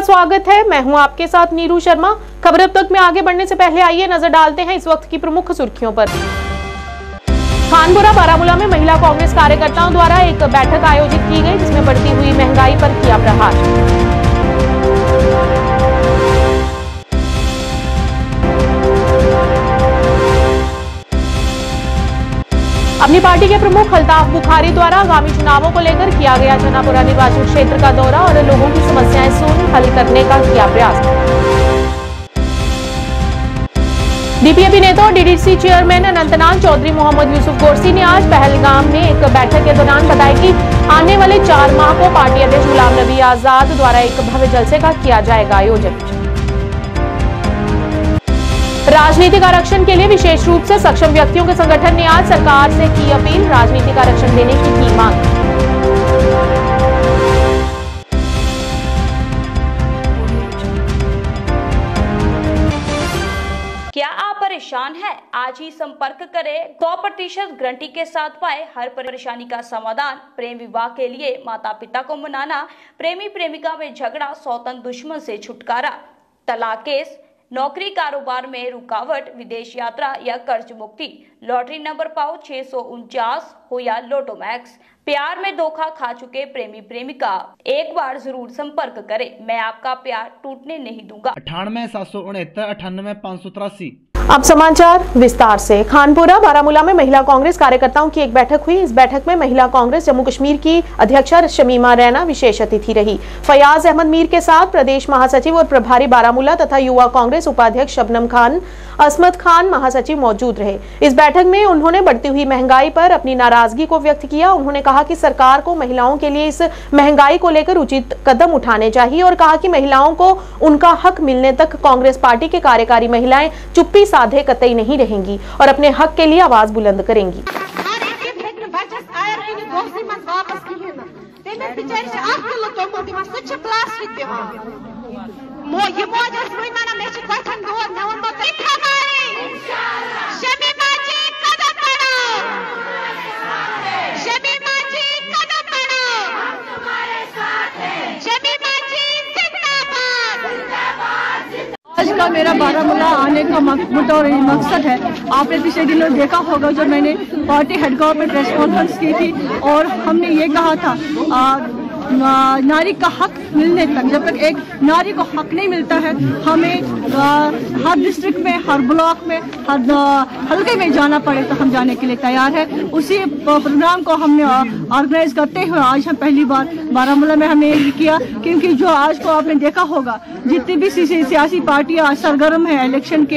स्वागत है, मैं हूं आपके साथ नीरू शर्मा। खबर अब तक में आगे बढ़ने से पहले आइए नजर डालते हैं इस वक्त की प्रमुख सुर्खियों पर। खानपुरा बारामूला में महिला कांग्रेस कार्यकर्ताओं द्वारा एक बैठक आयोजित की गई, जिसमें बढ़ती हुई महंगाई पर किया प्रहार। अपनी पार्टी के प्रमुख अल्ताफ बुखारी द्वारा आगामी चुनावों को लेकर किया गया जनापुरा निर्वाचन क्षेत्र का दौरा और लोगों की समस्याएं सुन हल करने का किया प्रयास। डीपीएपी नेता और डीडीसी चेयरमैन अनंतनाग चौधरी मोहम्मद यूसुफ गोरसी ने आज पहलगाम में एक बैठक के दौरान बताया कि आने वाले 4 माह को पार्टी अध्यक्ष गुलाम नबी आजाद द्वारा एक भव्य जलसे का किया जाएगा आयोजन। राजनीतिक आरक्षण के लिए विशेष रूप से सक्षम व्यक्तियों के संगठन ने आज सरकार से की अपील, राजनीतिक आरक्षण देने की मांग। क्या आप परेशान हैं? आज ही संपर्क करें। 100% गारंटी के साथ पाए हर परेशानी का समाधान। प्रेम विवाह के लिए माता पिता को मनाना, प्रेमी प्रेमिका में झगड़ा, सौतन दुश्मन से छुटकारा, तलाक केस, नौकरी कारोबार में रुकावट, विदेश यात्रा या कर्ज मुक्ति, लॉटरी नंबर पाओ 649 हो या लोटो मैक्स, प्यार में धोखा खा चुके प्रेमी प्रेमिका, एक बार जरूर संपर्क करें। मैं आपका प्यार टूटने नहीं दूंगा। 98 769 98 583। अब समाचार विस्तार से। खानपुरा बारामूला में महिला कांग्रेस कार्यकर्ताओं की एक बैठक हुई। इस बैठक में महिला कांग्रेस जम्मू कश्मीर की अध्यक्षा शमीमा रैना विशेष अतिथि रही। फयाज अहमद मीर के साथ प्रदेश महासचिव और प्रभारी बारामूला तथा युवा कांग्रेस उपाध्यक्ष शबनम खान, असमत खान महासचिव मौजूद रहे। इस बैठक में उन्होंने बढ़ती हुई महंगाई पर अपनी नाराजगी को व्यक्त किया। उन्होंने कहा कि सरकार को महिलाओं के लिए इस महंगाई को लेकर उचित कदम उठाने चाहिए और कहा कि महिलाओं को उनका हक मिलने तक कांग्रेस पार्टी के कार्यकारी महिलाएं चुप्पी साधे कतई नहीं रहेंगी और अपने हक के लिए आवाज बुलंद करेंगी। आज का मेरा बारामूला आने का मुद्दा और मकसद है, आपने पिछले दिनों देखा होगा जब मैंने पार्टी हेडक्वार्टर में प्रेस कॉन्फ्रेंस की थी और हमने ये कहा था नारी का हक मिलने तक, जब तक एक नारी को हक नहीं मिलता है, हमें हर डिस्ट्रिक्ट में, हर ब्लॉक में, हर हल्के में जाना पड़े तो हम जाने के लिए तैयार है। उसी प्रोग्राम को हमने ऑर्गेनाइज करते हुए आज हम पहली बार बारामूला में हमने ये किया, क्योंकि जो आज को आपने देखा होगा जितनी भी सियासी पार्टियां सरगर्म है इलेक्शन के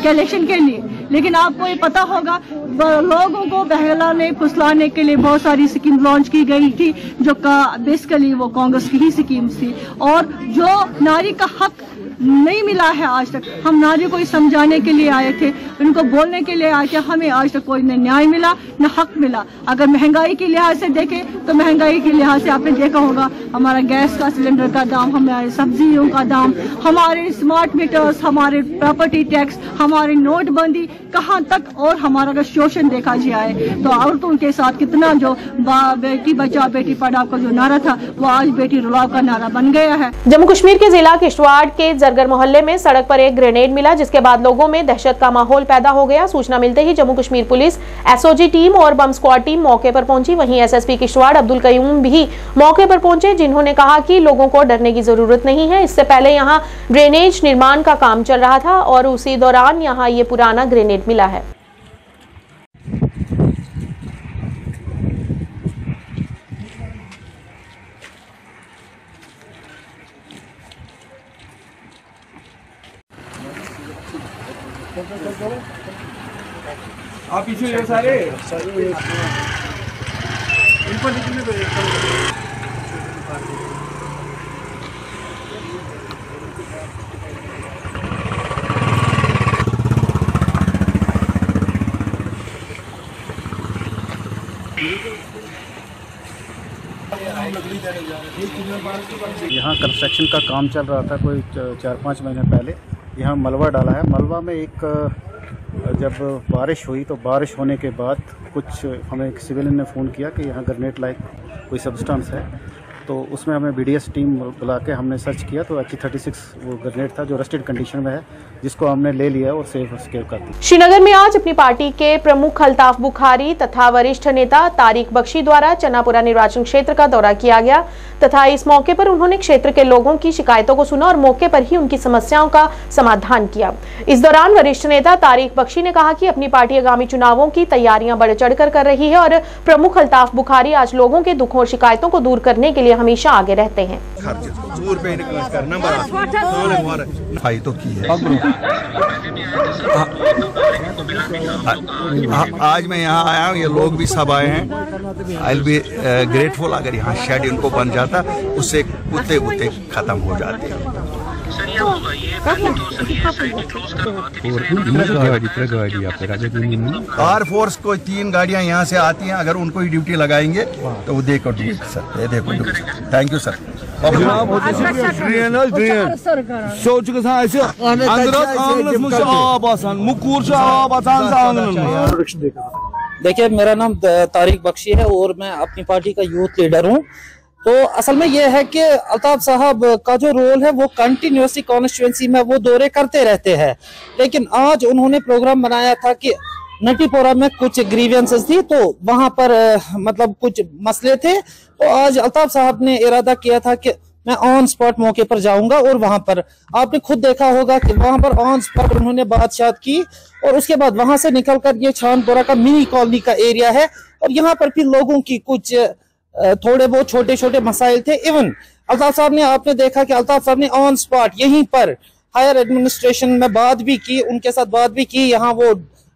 इलेक्शन के लिए, लेकिन आपको ये पता होगा लोगों को बहलाने फुसलाने के लिए बहुत सारी स्कीम लॉन्च की गई थी, जो बेसिकली वो कांग्रेस की ही स्कीम्स थी और जो नारी का हक नहीं मिला है आज तक। हम नारियों को समझाने के लिए आए थे, उनको बोलने के लिए आए थे, हमें आज तक कोई न न्याय मिला न हक मिला। अगर महंगाई के लिहाज से देखें तो महंगाई के लिहाज से आपने देखा होगा हमारा गैस का सिलेंडर का दाम, हमारे सब्जियों का दाम, हमारे स्मार्ट मीटर्स, हमारे प्रॉपर्टी टैक्स, हमारी नोटबंदी, कहाँ तक और हमारा अगर शोषण देखा जाए तो औरतों के साथ कितना जो बेटी बचाओ बेटी पढ़ाओ का जो नारा था वो आज बेटी रुलाओ का नारा बन गया है। जम्मू कश्मीर के जिला किश्तवाड़ के जरगर मोहल्ले में सड़क पर एक ग्रेनेड मिला, जिसके बाद लोगों में दहशत का माहौल पैदा हो गया। सूचना मिलते ही Jammu Kashmir police SOG team और बम स्क्वाड टीम मौके पर पहुंची। वहीं एसएसपी किश्तवाड़ अब्दुल कयूम भी मौके पर पहुंचे, जिन्होंने कहा कि लोगों को डरने की जरूरत नहीं है। इससे पहले यहां ड्रेनेज निर्माण का काम चल रहा था और उसी दौरान यहां ये पुराना ग्रेनेड मिला है। आप पीछे ये सारे यहाँ कंस्ट्रक्शन का काम चल रहा था कोई 4-5 महीने पहले। यहाँ मलबा डाला है। मलबा में एक जब बारिश हुई तो बारिश होने के बाद कुछ हमें एक सिविलियन ने फ़ोन किया कि यहाँ ग्रेनेड लाइक कोई सब्सटेंस है, तो उसमें हमें BDS टीम बुला के हमने सर्च किया तो AK-36 वो ग्रेनेड था जो रस्टेड कंडीशन में है, जिसको हमने ले लिया और सेव कर दिया। श्रीनगर में आज अपनी पार्टी के प्रमुख अल्ताफ बुखारी तथा वरिष्ठ नेता तारिक बख्शी द्वारा चन्नापुरा निर्वाचन क्षेत्र का दौरा किया गया तथा इस मौके पर उन्होंने क्षेत्र के लोगों की शिकायतों को सुना और मौके पर ही उनकी समस्याओं का समाधान किया। इस दौरान वरिष्ठ नेता तारिक बख्शी ने कहा कि अपनी पार्टी आगामी चुनावों की तैयारियां बढ़ चढ़कर कर रही है और प्रमुख अल्ताफ बुखारी आज लोगों के दुखों और शिकायतों को दूर करने के लिए हमेशा आगे रहते हैं। तो की है। आज मैं यहाँ आया हूँ, ये लोग भी सब आए हैं। आई विल बी ग्रेटफुल अगर यहाँ शेड इनको बन जाता, उससे कुत्ते खत्म हो जाते। आर फोर्स को 3 गाड़ियाँ यहाँ से आती हैं, अगर उनको ही ड्यूटी लगाएंगे तो वो देखो सकते हैं। देखो, थैंक यू सर। देखिए, मेरा नाम तारिक बख्शी है और मैं अपनी पार्टी का यूथ लीडर हूँ। तो असल में यह है कि अल्ताफ साहब का जो रोल है वो कंटिन्यूसली कॉन्स्टिट्यूंसी में वो दौरे करते रहते हैं, लेकिन आज उन्होंने प्रोग्राम बनाया था कि नटीपोरा में कुछ ग्रीवेंसेस थी, तो वहां पर मतलब कुछ मसले थे। तो आज अल्ताफ साहब ने इरादा किया था कि मैं ऑन स्पॉट मौके पर जाऊंगा और वहां पर आपने खुद देखा होगा कि वहां पर ऑन स्पॉट उन्होंने बातचीत की और उसके बाद वहां से निकलकर ये छानपुरा का मिनी कॉलोनी का एरिया है और यहाँ पर फिर लोगों की कुछ थोड़े बहुत छोटे छोटे मसाइल थे। इवन अल्ताफ साहब ने, आपने देखा कि अल्ताफ साहब ने ऑन स्पॉट यहीं पर हायर एडमिनिस्ट्रेशन में बात भी की, उनके साथ बात भी की। यहाँ वो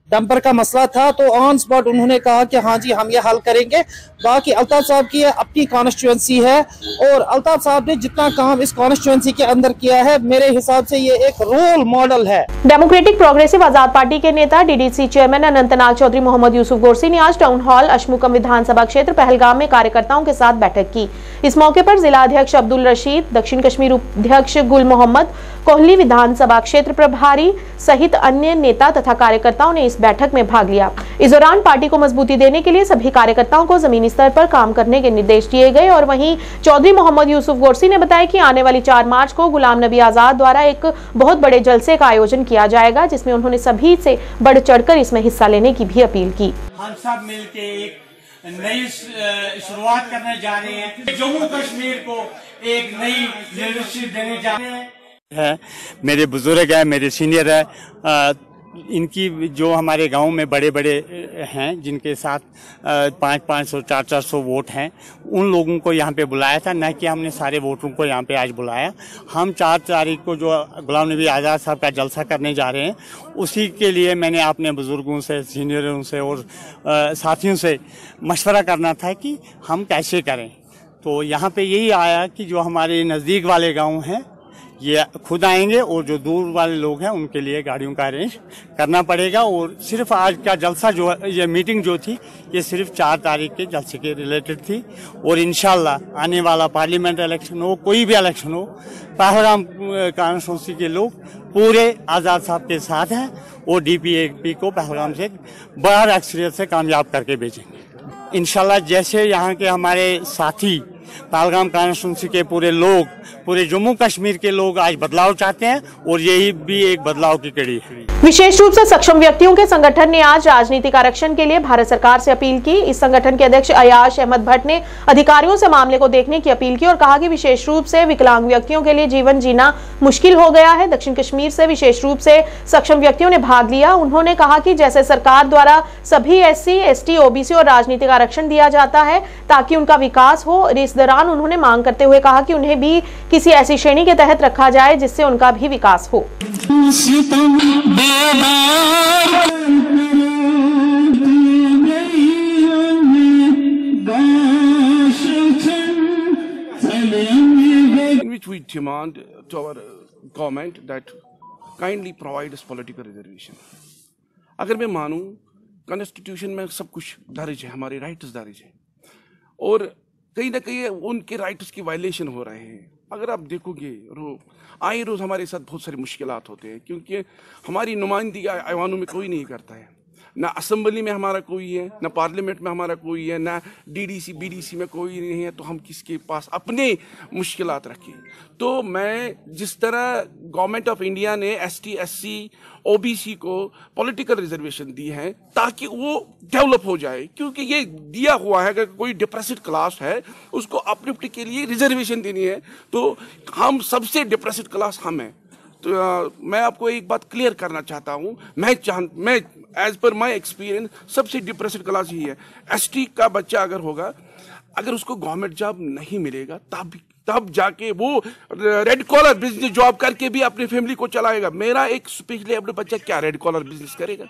डंपर का मसला था तो ऑन स्पॉट उन्होंने कहा कि हाँ जी हम ये हल करेंगे। बाकी अल्ताफ साहब की अपनी कॉन्स्टिट्यूंसी है और अल्ताफ साहब ने जितना काम इस कॉन्स्टिट्यूंसी के अंदर किया है, मेरे हिसाब से ये एक रोल मॉडल है। डेमोक्रेटिक प्रोग्रेसिव आजाद पार्टी के नेता DDC चेयरमैन अनंतनाग चौधरी मोहम्मद यूसुफ गोरसी ने आज टाउन हॉल अशमुकम विधानसभा क्षेत्र पहलगाम में कार्यकर्ताओं के साथ बैठक की। इस मौके पर जिला अध्यक्ष अब्दुल रशीद, दक्षिण कश्मीर उपाध्यक्ष गुल मोहम्मद, कोहली विधानसभा क्षेत्र प्रभारी सहित अन्य नेता तथा कार्यकर्ताओं ने इस बैठक में भाग लिया। इस दौरान पार्टी को मजबूती देने के लिए सभी कार्यकर्ताओं को जमीनी स्तर पर काम करने के निर्देश दिए गए और वहीं चौधरी मोहम्मद यूसुफ गोरसी ने बताया कि आने वाली 4 मार्च को गुलाम नबी आजाद द्वारा एक बहुत बड़े जलसे का आयोजन किया जाएगा, जिसमें उन्होंने सभी से बढ़ चढ़कर इसमें हिस्सा लेने की भी अपील की। हम सब मिलके एक नई शुरुआत करने जा रहे हैं। जम्मू कश्मीर को एक नई लीडरशिप देने जा रहे हैं। मेरे बुजुर्ग हैं, मेरे सीनियर है, इनकी जो हमारे गांव में बड़े बड़े हैं जिनके साथ 500-500 400 वोट हैं, उन लोगों को यहाँ पे बुलाया था, न कि हमने सारे वोटरों को यहाँ पे आज बुलाया। हम 4 तारीख को जो गुलाम नबी आज़ाद साहब का जलसा करने जा रहे हैं, उसी के लिए मैंने अपने बुजुर्गों से, सीनियरों से और साथियों से मशवरा करना था कि हम कैसे करें। तो यहाँ पे यही आया कि जो हमारे नज़दीक वाले गाँव हैं ये खुद आएंगे और जो दूर वाले लोग हैं उनके लिए गाड़ियों का अरेंज करना पड़ेगा। और सिर्फ आज का जलसा जो ये मीटिंग जो थी, ये सिर्फ 4 तारीख के जलसे के रिलेटेड थी और इंशाल्लाह आने वाला पार्लियामेंट इलेक्शन हो, कोई भी इलेक्शन हो, पहलगाम कॉन्स्टिट्यूंसी के लोग पूरे आज़ाद साहब के साथ हैं और DPAP को पहलगाम से बड़ा अक्सरियत से कामयाब करके भेजेंगे इंशाल्लाह। जैसे यहाँ के हमारे साथी पहलगाम कॉन्स्टिट्यूंसी के पूरे लोग, पूरे जम्मू कश्मीर के लोग आज बदलाव चाहते हैं और यही भी एक बदलाव की कड़ी है। विशेष रूप से सक्षम व्यक्तियों के संगठन ने आज राजनीतिक आरक्षण के लिए भारत सरकार से अपील की। इस संगठन के अध्यक्ष अयाश अहमद भट्ट ने अधिकारियों से मामले को देखने की अपील की और कहा कि विशेष रूप से विकलांग व्यक्तियों के लिए जीवन जीना मुश्किल हो गया है। दक्षिण कश्मीर से विशेष रूप से सक्षम व्यक्तियों ने भाग लिया। उन्होंने कहा कि जैसे सरकार द्वारा सभी SC, ST, OBC और राजनीतिक आरक्षण दिया जाता है ताकि उनका विकास हो। इस दौरान उन्होंने मांग करते हुए कहा कि उन्हें भी किसी ऐसी श्रेणी के तहत रखा जाए जिससे उनका भी विकास हो। which we demand to our government that kindly provide us political reservation. अगर मैं मानूं कॉन्स्टिट्यूशन में सब कुछ दर्ज है, हमारे राइट्स दर्ज है और कहीं ना कहीं उनके राइट्स की वायलेशन हो रहे हैं। अगर आप देखोगे आए रोज हमारे साथ बहुत सारी मुश्किलात होते हैं क्योंकि हमारी नुमाइंदगी ऐवानों में कोई नहीं करता है। ना असेंबली में हमारा कोई है, ना पार्लियामेंट में हमारा कोई है, ना डीडीसी बीडीसी में कोई नहीं है, तो हम किसके पास अपने मुश्किलात रखें। तो मैं जिस तरह गवर्नमेंट ऑफ इंडिया ने एसटी एससी ओबीसी को पॉलिटिकल रिजर्वेशन दी है ताकि वो डेवलप हो जाए, क्योंकि ये दिया हुआ है कि कोई डिप्रेस्ड क्लास है उसको अपलिफ्ट के लिए रिजर्वेशन देनी है, तो हम सबसे डिप्रेस्ड क्लास हम हैं। तो मैं आपको एक बात क्लियर करना चाहता हूँ, मैं एज पर माई एक्सपीरियंस सबसे डिप्रेस्ड क्लास ही है। एसटी का बच्चा अगर होगा, अगर उसको गवर्नमेंट जॉब नहीं मिलेगा तब जाके वो रेड कॉलर बिजनेस जॉब करके भी अपनी फैमिली को चलाएगा। मेरा एक स्पेशली अपना बच्चा क्या रेड कॉलर बिजनेस करेगा?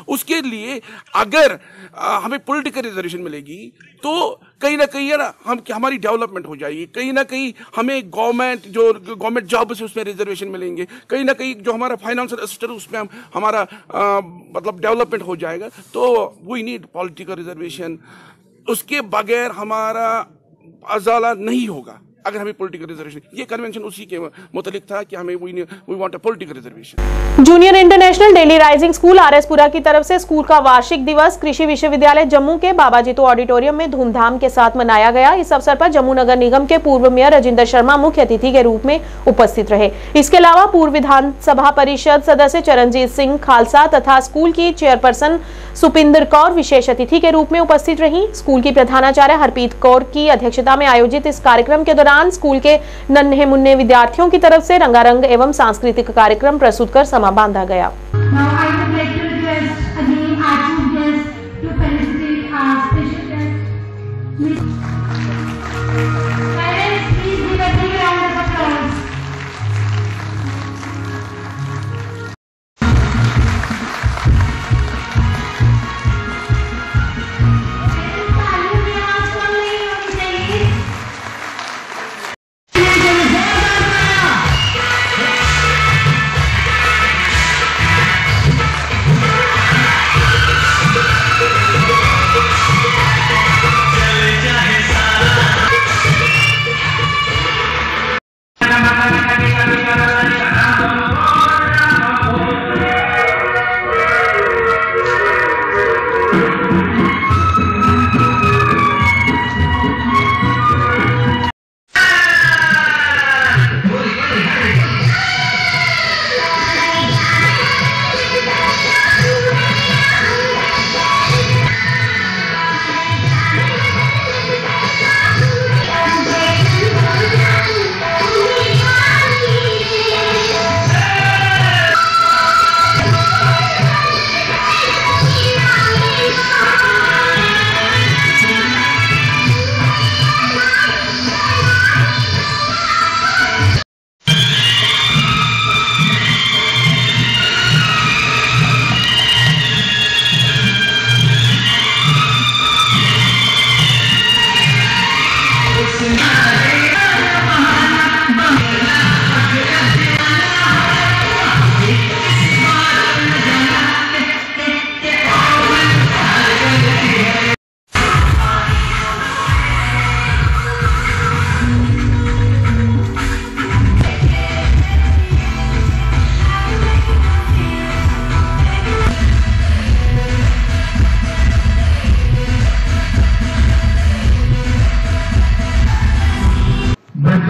उसके लिए अगर हमें पॉलिटिकल रिजर्वेशन मिलेगी तो कहीं ना कहीं है ना हमारी डेवलपमेंट हो जाएगी, कहीं ना कहीं हमें गवर्नमेंट जॉब से उसमें रिजर्वेशन मिलेंगे, कहीं ना कहीं जो हमारा फाइनेंशियल असिस्टेंस उसमें हमारा मतलब डेवलपमेंट हो जाएगा। तो वी नीड पॉलिटिकल रिजर्वेशन, उसके बगैर हमारा अजाला नहीं होगा अगर हमें पॉलिटिकल रिजर्वेशन। ये कन्वेंशन उसी के मुतालिक था कि हमें we want a political reservation. Junior international daily rising school RS Pura की तरफ से स्कूल का वार्षिक दिवस कृषि विश्वविद्यालय जम्मू के बाबा जीतो ऑडिटोरियम में धूमधाम के साथ मनाया गया। इस अवसर पर जम्मू नगर निगम के पूर्व मेयर राजेंद्र शर्मा मुख्य अतिथि के रूप में उपस्थित रहे। इसके अलावा पूर्व विधानसभा परिषद सदस्य चरणजीत सिंह खालसा तथा स्कूल की चेयरपर्सन सुपिंदर कौर विशेष अतिथि के रूप में उपस्थित रही। स्कूल की प्रधानाचार्य हरप्रीत कौर की अध्यक्षता में आयोजित इस कार्यक्रम के दौरान स्कूल के नन्हे मुन्ने विद्यार्थियों की तरफ से रंगारंग एवं सांस्कृतिक कार्यक्रम प्रस्तुत कर समा बांधा गया।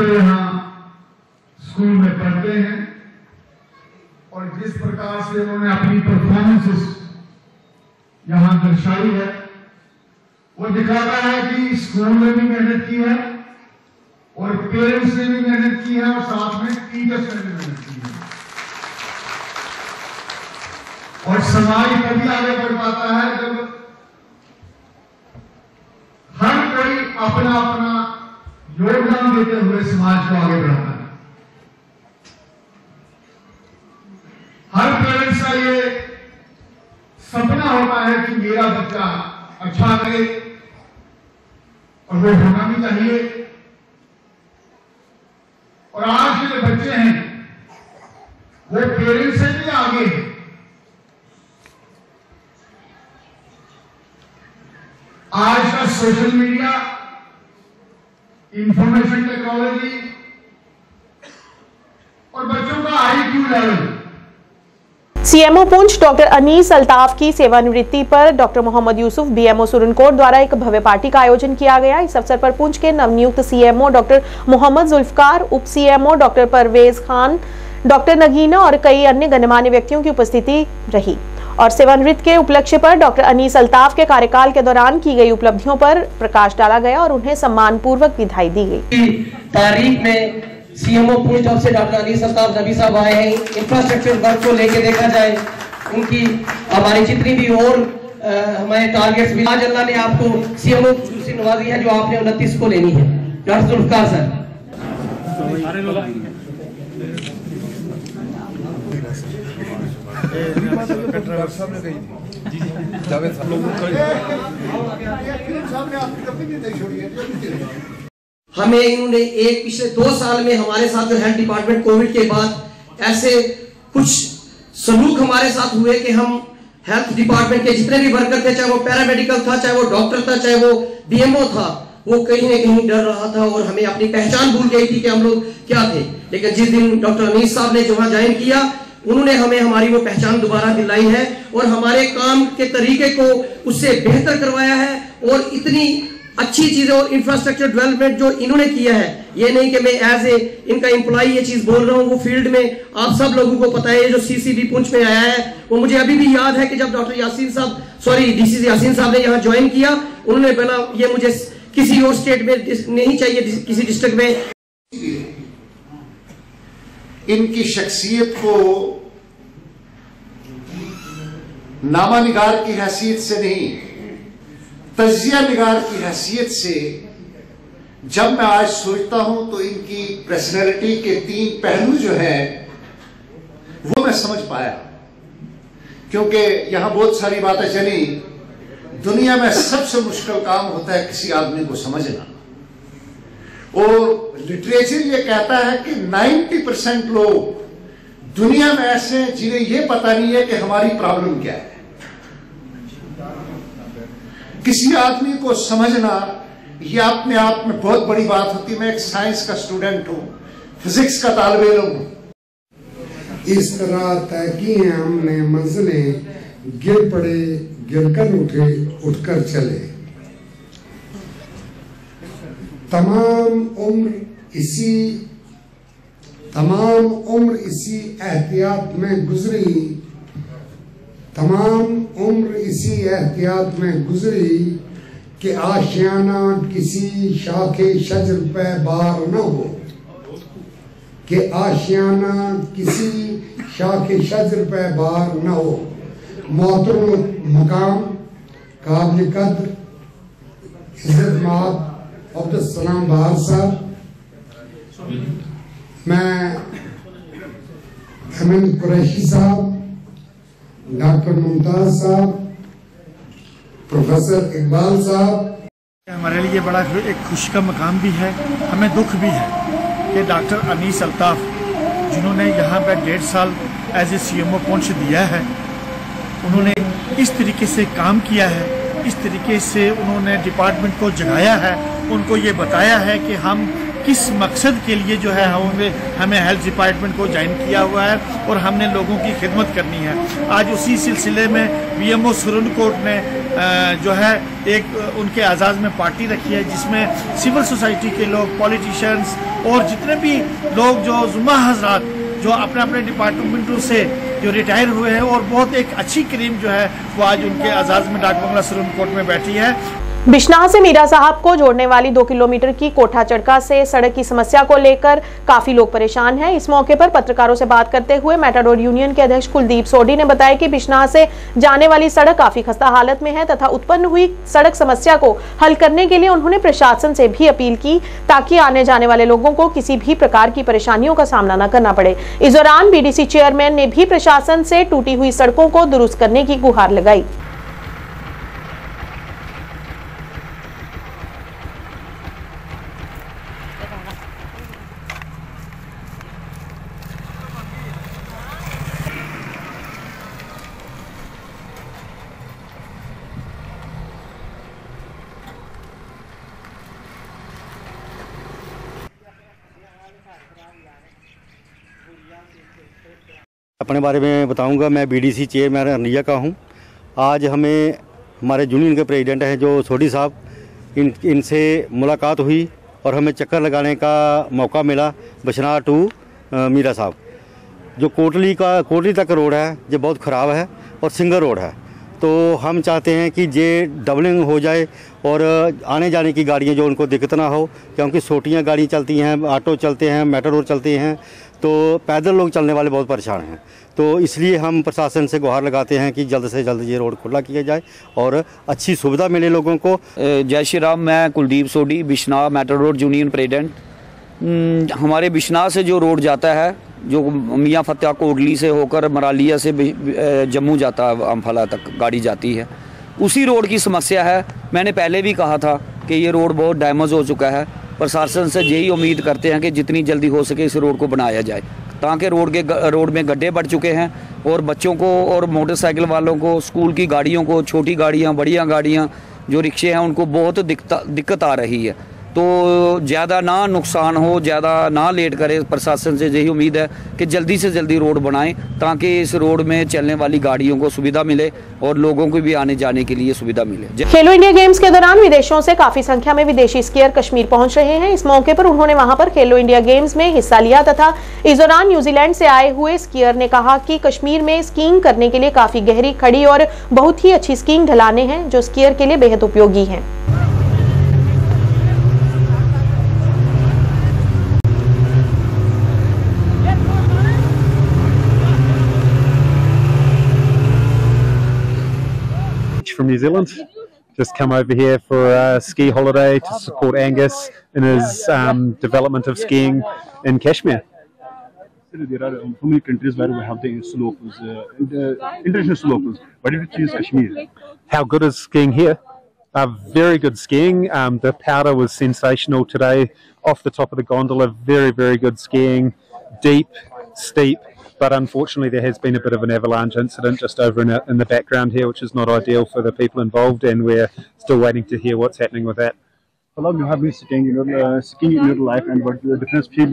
यहाँ स्कूल में पढ़ते हैं और जिस प्रकार से उन्होंने अपनी परफॉर्मेंसेस यहाँ दर्शाई है वो दिखाता है कि स्कूल में भी मेहनत की है और पेरेंट्स ने भी मेहनत की है और साथ में टीचर्स ने भी मेहनत की है। और समाज तभी आगे बढ़ पाता है जब हर कोई अपना अपना योगदान देते हुए समाज को आगे बढ़ाता है। हर पेरेंट्स का ये सपना होता है कि मेरा बच्चा अच्छा करे और वो होना भी चाहिए। और आज के जो बच्चे हैं वो पेरेंट्स से भी आगे हैं। आज का सोशल मीडिया, इंफॉर्मेशन टेक्नोलॉजी और बच्चों का IQ level CMO Poonch doctor Anees Altaf की सेवानिवृत्ति पर डॉक्टर मोहम्मद यूसुफ बीएमओ सुरनकोट द्वारा एक भव्य पार्टी का आयोजन किया गया। इस अवसर पर पुंछ के नवनियुक्त सीएमओ डॉक्टर मोहम्मद जुल्फकार, उप CMO doctor Parvez Khan, doctor Nagina और कई अन्य गणमान्य व्यक्तियों की उपस्थिति रही और सेवानिवृत्ति के उपलक्ष्य पर डॉक्टर अनीस अल्ताफ के कार्यकाल के दौरान की गई उपलब्धियों पर प्रकाश डाला गया और उन्हें सम्मानपूर्वक विदाई दी गई। तारीख में सीएमओ पुंछ जब से डॉक्टर अनीस अल्ताफ नबी साहब आए हैं, इंफ्रास्ट्रक्चर वर्क को लेके देखा जाए, उनकी हमारी जितनी भी और हमारे टारगेट्स भी, आज अल्लाह ने आपको सीएमओ से नवाजी है जो आपने 29 को लेनी है। डॉक्टर जुल्फकार सर, हमें इन्होंने एक पिछले 2 साल में हमारे साथ जो हेल्थ डिपार्टमेंट कोविड के बाद ऐसे कुछ सलूक हमारे साथ हुए कि हम हेल्थ डिपार्टमेंट के जितने भी वर्कर थे, चाहे वो पैरामेडिकल था, चाहे वो डॉक्टर था, चाहे वो बीएमओ था, वो कहीं ना कहीं डर रहा था और हमें अपनी पहचान भूल गई थी कि हम लोग क्या थे। लेकिन जिस दिन डॉक्टर अनीस साहब ने जहां ज्वाइन किया, उन्होंने हमें हमारी वो पहचान दोबारा दिलाई है और हमारे काम के तरीके को उससे बेहतर करवाया है। और इतनी अच्छी चीजें और इंफ्रास्ट्रक्चर डेवलपमेंट जो इन्होंने किया है, ये नहीं कि मैं एज ए इनका एम्प्लॉई ये चीज बोल रहा हूँ, वो फील्ड में आप सब लोगों को पता है। जो सीसीबी पुंछ में आया है, वो मुझे अभी भी याद है कि जब डॉक्टर डीसी यासीन साहब ने यहाँ ज्वाइन किया, उन्होंने बोला ये मुझे किसी और स्टेट में नहीं चाहिए, किसी डिस्ट्रिक्ट में। इनकी शख्सियत को नामानिगार की हैसियत से नहीं, तजिया निगार की हैसियत से जब मैं आज सोचता हूं तो इनकी पर्सनैलिटी के 3 पहलू जो है वो मैं समझ पाया। क्योंकि यहां बहुत सारी बातें चली, दुनिया में सबसे मुश्किल काम होता है किसी आदमी को समझना, और लिटरेचर ये कहता है कि 90% लोग दुनिया में ऐसे हैं जिन्हें ये पता नहीं है कि हमारी प्रॉब्लम क्या है। किसी आदमी को समझना ये अपने आप में बहुत बड़ी बात होती है। मैं एक साइंस का स्टूडेंट हूं, फिजिक्स का तालिब इल्म हूं। इस तरह तय की हैं हमने मंजिलें, गिर पड़े गिरकर उठे उठकर चले। तमाम उम्र इसी एहतियात में गुजरी, तमाम उम्र इसी एहतियात में गुजरी कि आशियाना किसी शाखे शजर पे बार न हो, कि आशियाना किसी शाखे शजर पे बार न हो। मोहतरम मकाम, काबिल कद्र, इज्जत माब अब्दुलसलाम बहार साहब, मैं अमीन कुरैशी साहब, डॉक्टर मुमताज साहब, प्रोफेसर इकबाल साहब, हमारे लिए बड़ा एक खुशी का मकाम भी है, हमें दुख भी है कि डॉक्टर अनीस अल्ताफ जिन्होंने यहाँ पर 1.5 साल एज ए सीएमओ पुंछ दिया है, उन्होंने इस तरीके से काम किया है, इस तरीके से उन्होंने डिपार्टमेंट को जगाया है, उनको ये बताया है कि हम किस मकसद के लिए जो है हमें हेल्थ डिपार्टमेंट को ज्वाइन किया हुआ है और हमने लोगों की खिदमत करनी है। आज उसी सिलसिले में बीएमओ सुरनकोट ने जो है एक उनके आज़ाद में पार्टी रखी है, जिसमें सिविल सोसाइटी के लोग, पॉलिटिशियंस और जितने भी लोग जो जुम्मा हजरात जो अपने अपने डिपार्टमेंटों से जो रिटायर हुए हैं, और बहुत एक अच्छी क्रीम जो है वो आज उनके आज़ाद में डाक बंगला सुरनकोट में बैठी है। बिश्नाह से मीरा साहब को जोड़ने वाली 2 किलोमीटर की कोठा चड़का से सड़क की समस्या को लेकर काफी लोग परेशान हैं। इस मौके पर पत्रकारों से बात करते हुए मेटाडोर यूनियन के अध्यक्ष कुलदीप सोडी ने बताया कि बिश्नाह से जाने वाली सड़क काफी खस्ता हालत में है तथा उत्पन्न हुई सड़क समस्या को हल करने के लिए उन्होंने प्रशासन से भी अपील की ताकि आने जाने वाले लोगों को किसी भी प्रकार की परेशानियों का सामना न करना पड़े। इस दौरान बीडीसी चेयरमैन ने भी प्रशासन से टूटी हुई सड़कों को दुरुस्त करने की गुहार लगाई। अपने बारे में बताऊंगा। मैं बीडीसी चेयरमैन अरनिया का हूं। आज हमें हमारे यूनियन के प्रेसिडेंट हैं जो सोडी साहब, इनसे मुलाकात हुई और हमें चक्कर लगाने का मौका मिला बशनार टू मीरा साहब। जो कोटली तक रोड है ये बहुत ख़राब है और सिंगल रोड है, तो हम चाहते हैं कि ये डबलिंग हो जाए और आने जाने की गाड़ियाँ जो उनको दिक्कत ना हो, क्योंकि छोटियाँ गाड़ी चलती हैं, ऑटो चलते हैं, मेट्रो चलते हैं, तो पैदल लोग चलने वाले बहुत परेशान हैं। तो इसलिए हम प्रशासन से गुहार लगाते हैं कि जल्द से जल्द ये रोड खुला किया जाए और अच्छी सुविधा मिले लोगों को। जय श्री राम। मैं Kuldeep Sodhi, Bishnah metro road union president. हमारे बिश्नाह से जो रोड जाता है, जो मियाँ फतेह कोटली से होकर मरालिया से जम्मू जाता है, अम्फाला तक गाड़ी जाती है, उसी रोड की समस्या है। मैंने पहले भी कहा था कि ये रोड बहुत डैमेज हो चुका है। प्रशासन से यही उम्मीद करते हैं कि जितनी जल्दी हो सके इस रोड को बनाया जाए, ताकि रोड में गड्ढे बढ़ चुके हैं और बच्चों को और मोटरसाइकिल वालों को, स्कूल की गाड़ियों को, छोटी गाड़ियाँ, बड़ियाँ गाड़ियाँ, जो रिक्शे हैं, उनको बहुत दिक्कत आ रही है। तो ज़्यादा ना नुकसान हो, ज़्यादा ना लेट करे। प्रशासन से यही उम्मीद है कि जल्दी से जल्दी रोड बनाएं, ताकि इस रोड में चलने वाली गाड़ियों को सुविधा मिले और लोगों को भी आने जाने के लिए सुविधा मिले। खेलो इंडिया गेम्स के दौरान विदेशों से काफी संख्या में विदेशी स्कीयर कश्मीर पहुंच रहे हैं। इस मौके पर उन्होंने वहां पर खेलो इंडिया गेम्स में हिस्सा लिया तथा इस दौरान न्यूजीलैंड से आए हुए स्कीयर ने कहा कि कश्मीर में स्कीइंग करने के लिए काफी गहरी, खड़ी और बहुत ही अच्छी स्कीइंग ढलाने हैं, जो स्कीयर के लिए बेहद उपयोगी हैं। From New Zealand, just come over here for a ski holiday to support Angus in his development of skiing in Kashmir. There are so many countries where we have the slopes, international slopes. Why did you choose Kashmir? How good is skiing here? Very good skiing. The powder was sensational today. Off the top of the gondola, very, very good skiing. Deep, steep. But unfortunately there has been a bit of an avalanche incident just over in the background here, which is not ideal for the people involved, and we're still waiting to hear what's happening with that. How long you have been skiing in your life, and what the difference feel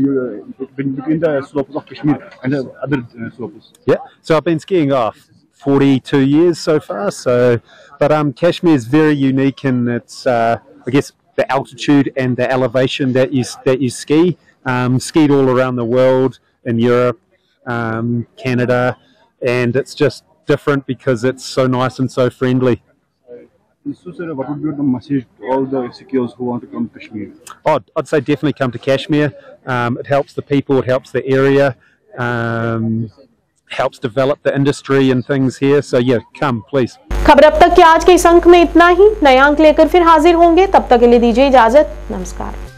between the slopes of Kashmir and the other slopes? Yeah, so I've been skiing 42 years so far. But Kashmir is very unique in its, I guess, the altitude and the elevation that you ski. Skied all around the world, in Europe, Canada, and it's just different because it's so nice and so friendly. So, sir, what would be the message to all the skiers who want to come to Kashmir? I'd say definitely come to Kashmir. It helps the people, it helps the area, helps develop the industry and things here. So yeah, come please. खबर अब तक के आज के इस अंक में इतना ही। नए अंक लेकर फिर हाजिर होंगे, तब तक के लिए दीजिए इजाजत। नमस्कार।